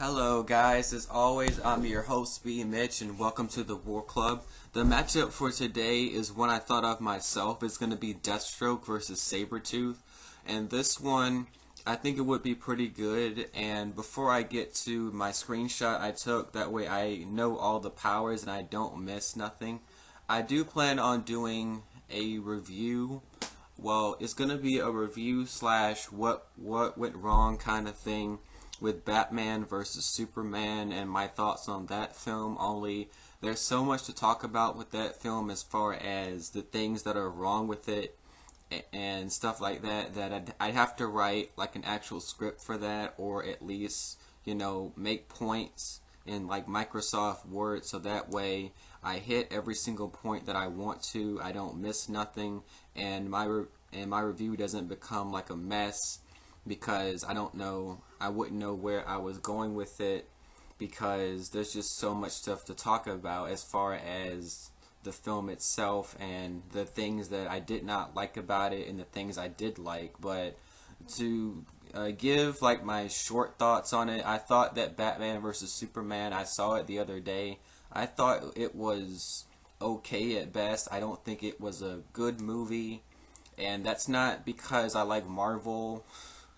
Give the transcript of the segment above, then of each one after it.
Hello guys, as always I'm your host B Mitch and welcome to the War Club. The matchup for today is one I thought of myself. It's going to be Deathstroke versus Sabretooth, and this one I think it would be pretty good. And before I get to my screenshot I took, that way I know all the powers and I don't miss nothing, I do plan on doing a review. Well, it's going to be a review slash what went wrong kind of thing with Batman versus Superman and my thoughts on that film. Only there's so much to talk about with that film as far as the things that are wrong with it and stuff like that, that I'd have to write like an actual script for that, or at least, you know, make points in like Microsoft Word, so that way I hit every single point that I want to, I don't miss nothing, and my review doesn't become like a mess, because I wouldn't know where I was going with it, because there's just so much stuff to talk about as far as the film itself and the things that I did not like about it and the things I did like. But to give like my short thoughts on it, I thought that Batman versus Superman, I saw it the other day, I thought it was okay at best. I don't think it was a good movie, and that's not because I like Marvel.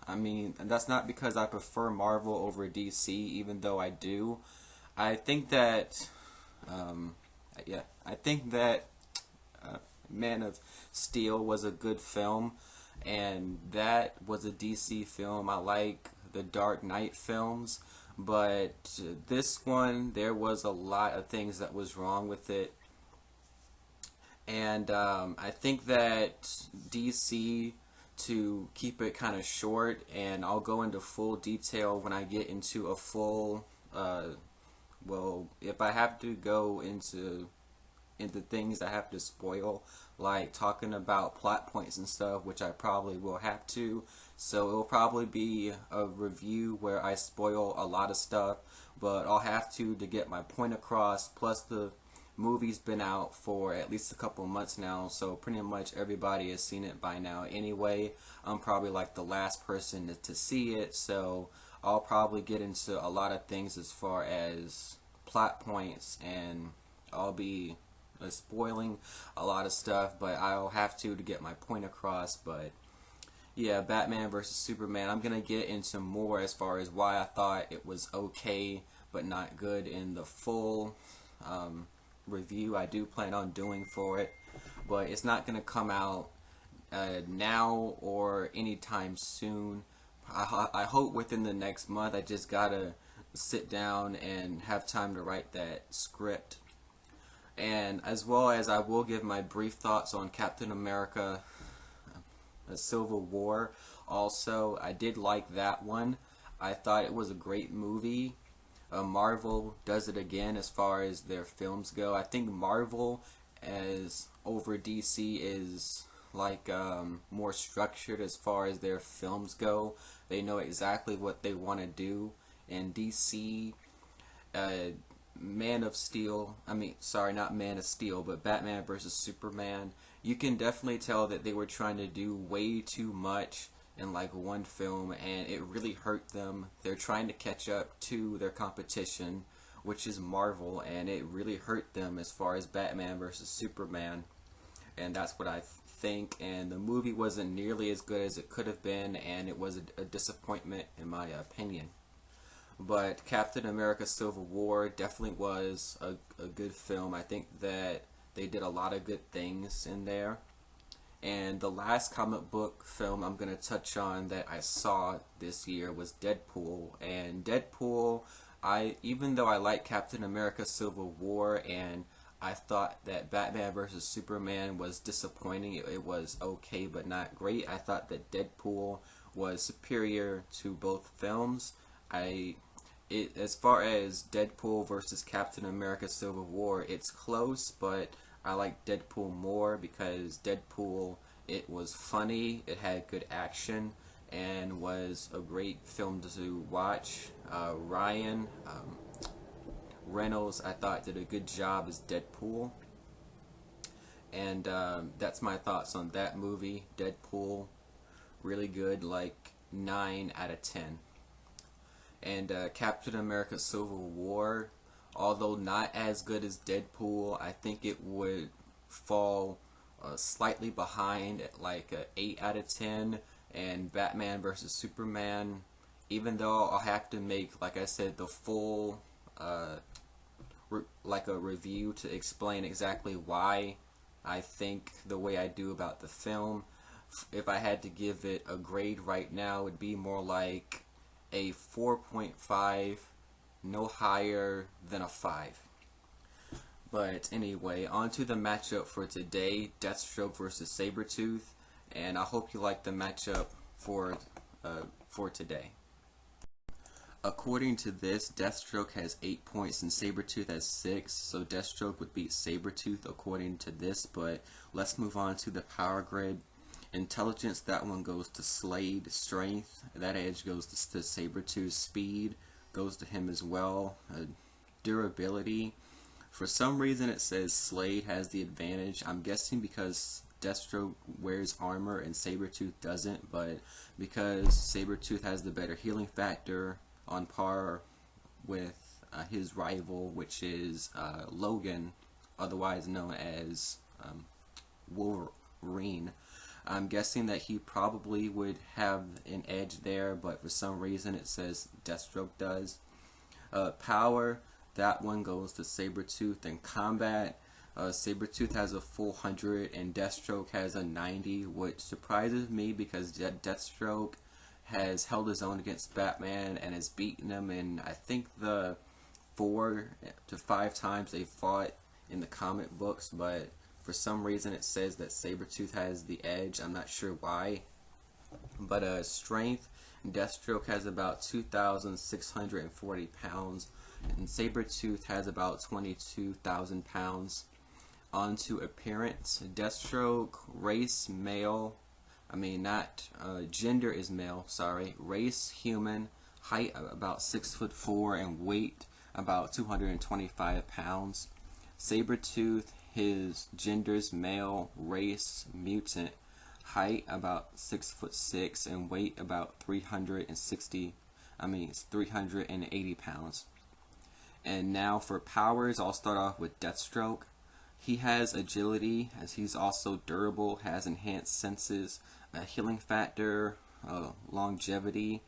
That's not because I prefer Marvel over DC, even though I do. I think that, I think that Man of Steel was a good film, and that was a DC film. I like the Dark Knight films, but this one, there was a lot of things that was wrong with it. And I think that DC, to keep it kind of short, and I'll go into full detail when I get into a full, well, if I have to go into things I have to spoil, like talking about plot points and stuff, which I probably will have to. So it'll probably be a review where I spoil a lot of stuff, but I'll have to get my point across. Plus the movie's been out for at least a couple months now, so pretty much everybody has seen it by now anyway. I'm probably like the last person to see it, so I'll probably get into a lot of things as far as plot points, and I'll be spoiling a lot of stuff, but I'll have to get my point across. But yeah, Batman versus Superman, I'm gonna get into more as far as why I thought it was okay but not good in the full review I do plan on doing for it, but it's not gonna come out now or anytime soon. I hope within the next month. I just gotta sit down and have time to write that script, and as well as I will give my brief thoughts on Captain America Civil War. Also, I did like that one. I thought it was a great movie. Marvel does it again as far as their films go. I think Marvel, as over DC, is like more structured as far as their films go. They know exactly what they want to do. And DC, Man of Steel, sorry, not Man of Steel, but Batman versus Superman, you can definitely tell that they were trying to do way too much in like one film, and it really hurt them. They're trying to catch up to their competition, which is Marvel, and it really hurt them as far as Batman versus Superman, and that's what I think. And the movie wasn't nearly as good as it could have been, and it was a disappointment in my opinion. But Captain America Civil War definitely was a good film. I think that they did a lot of good things in there. And the last comic book film I'm going to touch on that I saw this year was Deadpool. And Deadpool, even though I like Captain America Civil War and I thought that Batman vs. Superman was disappointing, it was okay but not great, I thought that Deadpool was superior to both films. As far as Deadpool versus Captain America Civil War, it's close, but I like Deadpool more because Deadpool, it was funny, it had good action, and was a great film to watch. Ryan Reynolds, I thought, did a good job as Deadpool. And that's my thoughts on that movie, Deadpool. Really good, like 9 out of 10. and Captain America Civil War, although not as good as Deadpool, I think it would fall slightly behind at like a 8 out of 10, and Batman versus Superman, even though I'll have to make, like I said, the full like a review to explain exactly why I think the way I do about the film. If I had to give it a grade right now, it would be more like a 4.5, no higher than a 5. But anyway, on to the matchup for today, Deathstroke versus Sabretooth, and I hope you like the matchup for today. According to this, Deathstroke has 8 points and Sabretooth has 6, so Deathstroke would beat Sabretooth according to this, but let's move on to the power grid. Intelligence, that one goes to Slade. Strength, that edge goes to Sabretooth. Speed goes to him as well. Durability, for some reason it says Slade has the advantage. I'm guessing because Deathstroke wears armor and Sabretooth doesn't, but because Sabretooth has the better healing factor, on par with his rival, which is Logan, otherwise known as Wolverine. I'm guessing that he probably would have an edge there, but for some reason it says Deathstroke does. Power, that one goes to Sabretooth. In combat, Sabretooth has a full 100 and Deathstroke has a 90, which surprises me because Deathstroke has held his own against Batman and has beaten him in, I think, the 4 to 5 times they fought in the comic books, but for some reason it says that Sabretooth has the edge. I'm not sure why. But strength, Deathstroke has about 2,640 pounds and Sabretooth has about 22,000 pounds. On to appearance, Deathstroke, race, male. Not gender is male, sorry. Race, human. Height, about 6'4", and weight, about 225 pounds. Sabretooth, his gender's male. Race, mutant. Height, about 6'6", and weight, about 380 pounds. And now for powers, I'll start off with Deathstroke. He has agility, as he's also durable, has enhanced senses, a healing factor, longevity,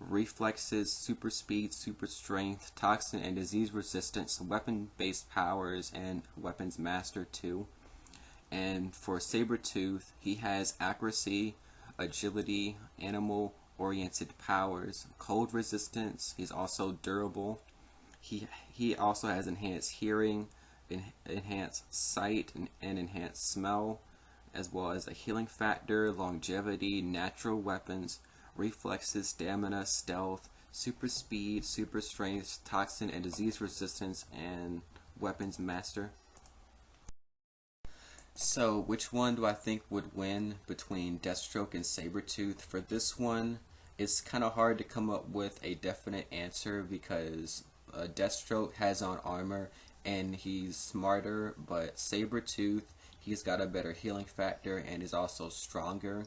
reflexes, super speed, super strength, toxin and disease resistance, weapon-based powers, and weapons master too. And for Sabretooth, he has accuracy, agility, animal-oriented powers, cold resistance. He's also durable. He also has enhanced hearing, enhanced sight, and enhanced smell, as well as a healing factor, longevity, natural weapons, reflexes, stamina, stealth, super speed, super strength, toxin and disease resistance, and weapons master. So which one do I think would win between Deathstroke and Sabretooth? For this one, it's kind of hard to come up with a definite answer because Deathstroke has on armor and he's smarter, but Sabretooth, he's got a better healing factor and is also stronger.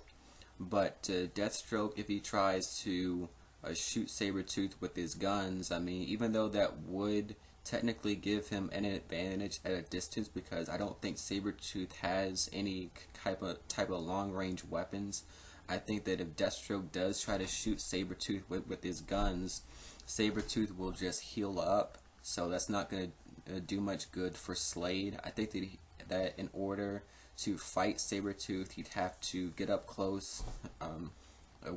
But Deathstroke, if he tries to shoot Sabretooth with his guns, even though that would technically give him an advantage at a distance, because I don't think Sabretooth has any type of long-range weapons. I think that if Deathstroke does try to shoot Sabretooth with his guns, Sabretooth will just heal up, so that's not going to do much good for Slade. I think that in order to fight Sabretooth, he'd have to get up close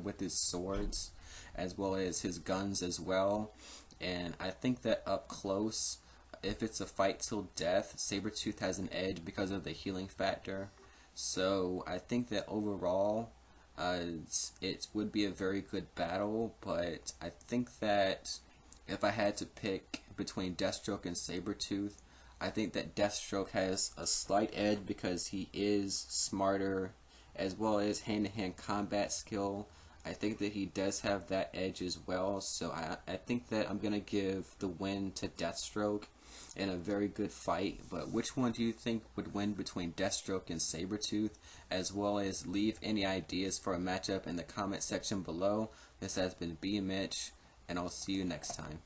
with his swords, as well as his guns as well. And I think that up close, if it's a fight till death, Sabretooth has an edge because of the healing factor. So I think that overall, it would be a very good battle, but I think that if I had to pick between Deathstroke and Sabretooth, I think that Deathstroke has a slight edge because he is smarter, as well as hand-to-hand combat skill. I think that he does have that edge as well, so I think that I'm going to give the win to Deathstroke in a very good fight. But which one do you think would win between Deathstroke and Sabretooth? As well as leave any ideas for a matchup in the comment section below. This has been B. Mitch, and I'll see you next time.